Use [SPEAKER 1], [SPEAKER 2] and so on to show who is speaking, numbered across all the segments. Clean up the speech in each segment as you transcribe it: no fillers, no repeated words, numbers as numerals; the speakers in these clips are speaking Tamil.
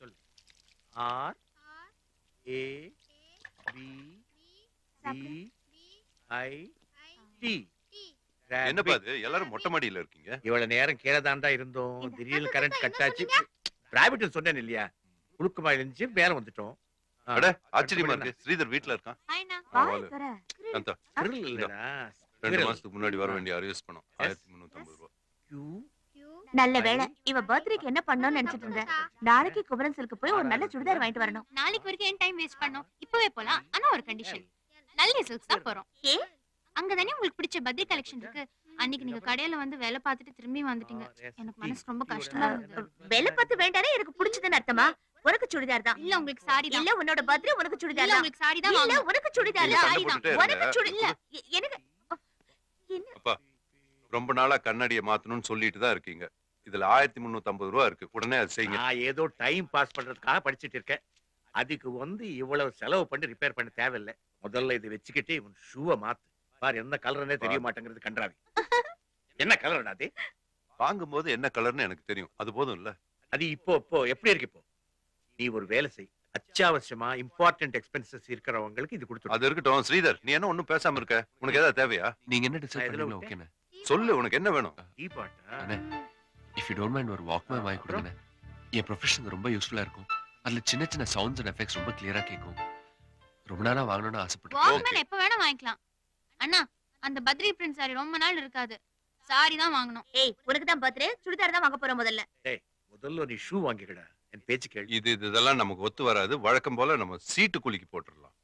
[SPEAKER 1] சொல்லு. R A B D I D.
[SPEAKER 2] என்னப்பா இது எல்லாரும் மொட்டை மாடியில இருக்கீங்க?
[SPEAKER 1] இவ்வளவு நேரம் கீழே தாண்டா இருந்தோம். திடீர்னு கரண்ட் கட் ஆச்சு. பிராய்வேட் சொன்னேன் இல்லையா, குளுக்குமா இருந்துச்சு, மேல வந்துட்டோம்.
[SPEAKER 2] அட ஆச்சரியமா இருக்கு. ஸ்ரீதர் வீட்ல இருக்கான். காந்தா,
[SPEAKER 1] இல்லடா.
[SPEAKER 2] 2 மாசத்துக்கு முன்னாடி வர வேண்டிய அரிஸ் பணம் 1350 ரூபாய்.
[SPEAKER 3] நல்ல வேளை இவ பர்த்டேக்கு என்ன பண்ணணும்னு நினைச்சிட்டு இருந்தேன். நாளைக்கு குமரன் சில்க்கு போய் ஒரு நல்ல சுடிதார் வாங்கிட்டு வரணும்.
[SPEAKER 4] நாளைக்கு வரைக்கும் ஏன் டைம் வேஸ்ட் பண்ணோம்? இப்பவே போலாம். ஆனா ஒரு கண்டிஷன், நல்ல சில்க்ஸ் தான் போறோம்.
[SPEAKER 3] ஏ
[SPEAKER 4] அங்கதானே உங்களுக்கு பிடிச்ச பர்த்டே கலெக்ஷன் இருக்கு. அன்னைக்கு நீங்க கடையில வந்து வேலை பார்த்துட்டு திரும்பி வந்துட்டீங்க. எனக்கு மனசு ரொம்ப கஷ்டமா இருந்தது.
[SPEAKER 3] வேலை பார்த்து வேண்டானே எனக்கு பிடிச்சதுன்னு அர்த்தமா? உனக்கு சுடிதார் தான்.
[SPEAKER 4] இல்ல உங்களுக்கு சாரி தான்.
[SPEAKER 3] இல்ல உன்னோட பர்த்டே உனக்கு சுடிதார்
[SPEAKER 4] இல்ல
[SPEAKER 3] தான்.
[SPEAKER 4] உங்களுக்கு சாரி தான்
[SPEAKER 3] இல்ல
[SPEAKER 4] வாங்கணும்.
[SPEAKER 3] உனக்கு சுடிதார்
[SPEAKER 4] இல்ல,
[SPEAKER 3] தான்.
[SPEAKER 4] சாரி தான்.
[SPEAKER 3] உனக்கு சுடிதார் எனக்கு
[SPEAKER 2] அப்பா ரொம்ப நாளா கண்ணாடியை மாத்தணும்னு சொல்லிட்டு தான் இருக்கீங்க. இதுல 1350 ரூபாய் இருக்கு. உடனே அது செய்யுங்க.
[SPEAKER 1] நான் ஏதோ டைம் பாஸ் பண்றதுக்காக படிச்சிட்டு இருக்கேன். அதுக்கு இவ்வளவு செலவு பண்ணி ரிப்பேர் பண்ண தேவையில்லை. முதல்ல இதை வச்சுக்கிட்டு இவன் ஷூவை மாத்து. பாரு என்ன கலர்னே தெரிய மாட்டேங்கிறது கன்றாவி. என்ன கலர்டா அது?
[SPEAKER 2] வாங்கும்போது என்ன கலர்னு எனக்கு தெரியும். அது போதும் இல்ல?
[SPEAKER 1] அது இப்போ எப்படி இருக்கு? இப்போ நீ ஒரு வேலை செய். அத்தியாவசியமா இம்பார்ட்டன்ட் எக்ஸ்பென்சஸ் இருக்கிறவங்களுக்கு இது கொடுத்து.
[SPEAKER 2] அது இருக்கட்டும். ஸ்ரீதர், நீ என்ன ஒண்ணும் பேசாம இருக்க? உனக்கு ஏதாவது தேவையா?
[SPEAKER 5] நீங்க என்ன டிசைட் பண்ணீங்களோ ஓகேண்ணே.
[SPEAKER 2] சொல்லு, உனக்கு என்ன வேணும்?
[SPEAKER 1] அண்ணே,
[SPEAKER 5] இஃப் யூ டோன்ட் மைண்ட் ஒரு வாக்மேன் வாங்கி கொடுங்க. என் ப்ரொஃபஷனுக்கு ரொம்ப யூஸ்ஃபுல்லா இருக்கும். அதுல சின்ன சின்ன சவுண்ட்ஸ் அண்ட் எஃபெக்ட்ஸ் ரொம்ப கிளியரா கேட்கும். ரொம்ப நாளா வாங்கணும்னு ஆசைப்பட்டேன்.
[SPEAKER 4] வாக்மேன் எப்ப வேணா வாங்கிக்கலாம். அண்ணா, அந்த பத்ரி பிரிண்ட் சாரி ரொம்ப நாள் இருக்காது. சாரி தான் வாங்கணும்.
[SPEAKER 3] ஏய் உனக்கு தான் பர்த்டே, சுடிதார் தான் வாங்க போறோம் முதல்ல.
[SPEAKER 1] முதல்ல நீ ஷூ வாங்கிக்கடா. என் பேச்சு கேளு.
[SPEAKER 2] இதெல்லாம் நமக்கு ஒத்து வராது. வழக்கம் போல நம்ம சீட்டு குலுக்கி போட்டுடலாம்.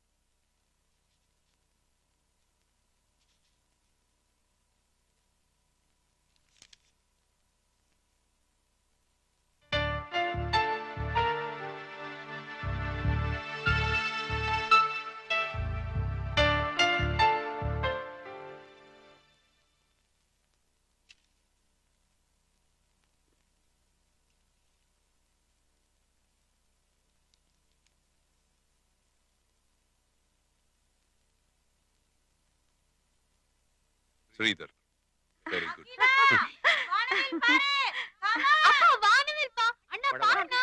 [SPEAKER 2] Sridhar, very good.
[SPEAKER 4] அப்பா வானவில் பா. அண்ணா பாருங்க.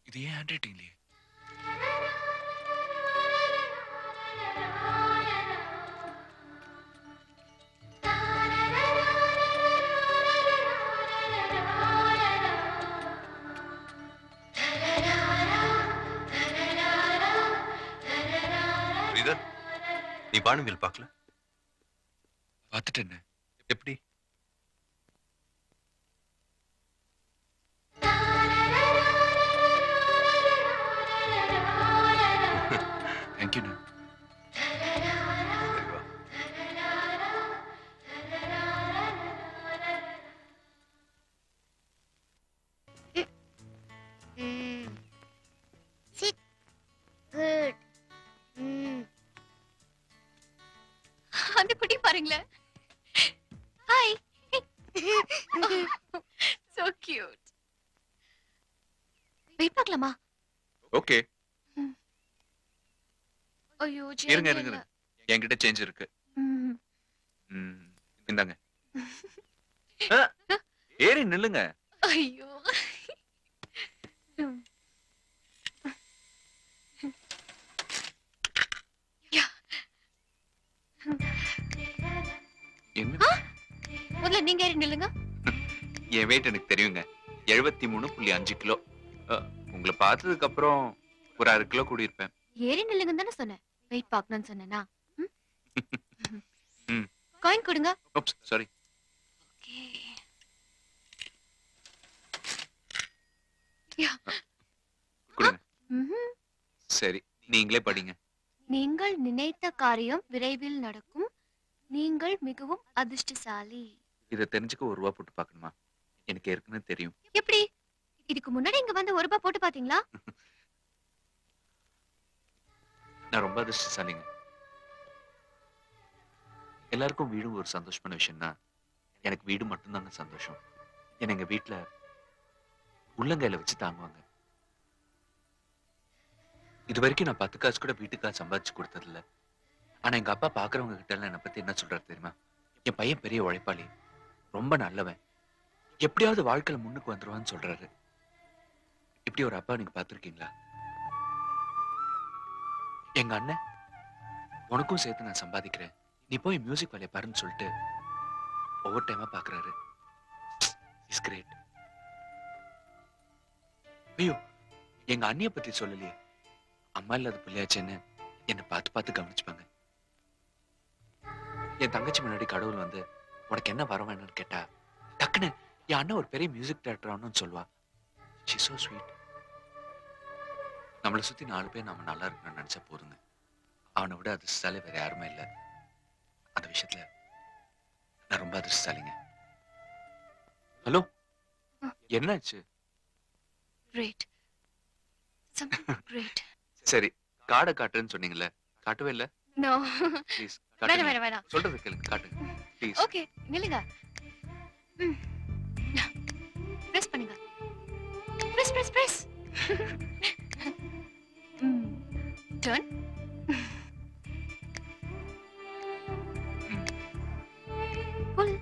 [SPEAKER 5] இது ஏன் ஹேண்ட் ரைட்டிங்லயே?
[SPEAKER 2] ஸ்ரீதர், நீ வானவில் பார்க்கல?
[SPEAKER 5] பார்த்துட்டேன்னு.
[SPEAKER 2] எப்படி?
[SPEAKER 5] தேங்க்யூண்ணே.
[SPEAKER 2] சரி, வா.
[SPEAKER 3] Sit. Good.
[SPEAKER 4] அந்த குட்டி பாருங்களேன். ஹாய். So cute. வெயிட் பார்க்கலாமா?
[SPEAKER 5] ஓகே.
[SPEAKER 4] ஐயோ
[SPEAKER 5] இருங்க இருங்க. என்கிட்ட சேஞ்ச் இருக்கு. இந்தாங்க. ஏறி நில்லுங்க.
[SPEAKER 4] ஐயோ.
[SPEAKER 5] என்ன?
[SPEAKER 4] முதல்ல நீங்க ஏறி நில்லுங்க.
[SPEAKER 5] என் வெயிட் எனக்கு தெரியுங்க. 73.5 கிலோ. உங்களை பார்த்ததுக்கு அப்புறம் ஒரு 6 கிலோ கூடி இருப்பேன்.
[SPEAKER 4] ஏறி நில்லுங்க தானே சொன்னேன். வெயிட் பார்க்கணும்னு சொன்னேனா? காயின் கொடுங்க.
[SPEAKER 5] Oops sorry. கொடுங்க. சரி, நீங்களே படிங்க.
[SPEAKER 4] நீங்கள் நினைத்த காரியம் விரைவில் நடக்கும். நீங்கள் மிகவும் அதிர்ஷ்டசாலி.
[SPEAKER 5] இதை தெரிஞ்சுக்க ₹1 போட்டு பார்க்கணுமா? எனக்கு ஏற்கனவே தெரியும்.
[SPEAKER 4] எப்படி? இதுக்கு முன்னாடி இங்க வந்து ₹1 போட்டு பாத்தீங்களா?
[SPEAKER 5] நான் ரொம்ப அதிர்ஷ்டசாலிங்க. எல்லாருக்கும் வீடும் ஒரு சந்தோஷமான விஷயம் தான். எனக்கு வீடு மட்டும்தாங்க சந்தோஷம். என்ன எங்க வீட்டுல உள்ளங்கையில வச்சு தாங்குவாங்க.
[SPEAKER 6] இது வரைக்கும் நான் 10 காசு கூட வீட்டுக்காக சம்பாதிச்சு கொடுத்தது இல்ல. ஆனா எங்க அப்பா பாக்குறவங்க கிட்ட எல்லாம் என்னை பத்தி என்ன சொல்றாரு தெரியுமா? என் பையன் பெரிய உழைப்பாளி, ரொம்ப நல்லவன், எப்படியாவது வாழ்க்கையில முன்னுக்கு வந்துருவான்னு சொல்றாரு. இப்படி ஒரு அப்பா நீங்க பாத்திருக்கீங்களா? எங்க அண்ணன், உனக்கும் சேர்த்து நான் சம்பாதிக்கிறேன், நீ போய் மியூசிக் வேலையை பாருன்னு சொல்லிட்டு ஒவ்வொரு டைமா பாக்குறாரு. Is great. ஐயோ, எங்க அண்ணிய பத்தி சொல்லலையே. அம்மா இல்லாத பிள்ளையாச்சேன்னு என்னை பார்த்து பார்த்து கவனிச்சுப்பாங்க. என் தங்கச்சி முன்னாடி கடவுள் வந்து உனக்கு என்ன வர வேணும்னு கேட்டா டக்குன்னு என் அண்ணன் ஒரு பெரிய மியூசிக் டைரக்டர் ஆகணும்னு சொல்லுவா. She so sweet. நம்மளை சுத்தி 4 பேர் நம்ம நல்லா இருக்கணும்னு நினைச்சா போதுங்க. அவனை விட அதிர்ஷ்டசாலி வேற யாருமே இல்லை. அந்த விஷயத்துல நான் ரொம்ப அதிர்ஷ்டசாலிங்க. ஹலோ, என்னாச்சு?
[SPEAKER 4] கிரேட். Something great.
[SPEAKER 6] சரி, காடை காட்டுன்னு சொன்னீங்கல்ல, காட்டவே இல்ல.
[SPEAKER 4] நோ.
[SPEAKER 6] ப்ளீஸ்
[SPEAKER 4] வேணாம் வேணாம் வேணாம்.
[SPEAKER 6] சொல்றது கேளுங்க, காட்டுங்க ப்ளீஸ்.
[SPEAKER 4] ஓகே, நில்லுங்க. பிரஸ் பண்ணுங்க. Press press press. டர்ன். புல்.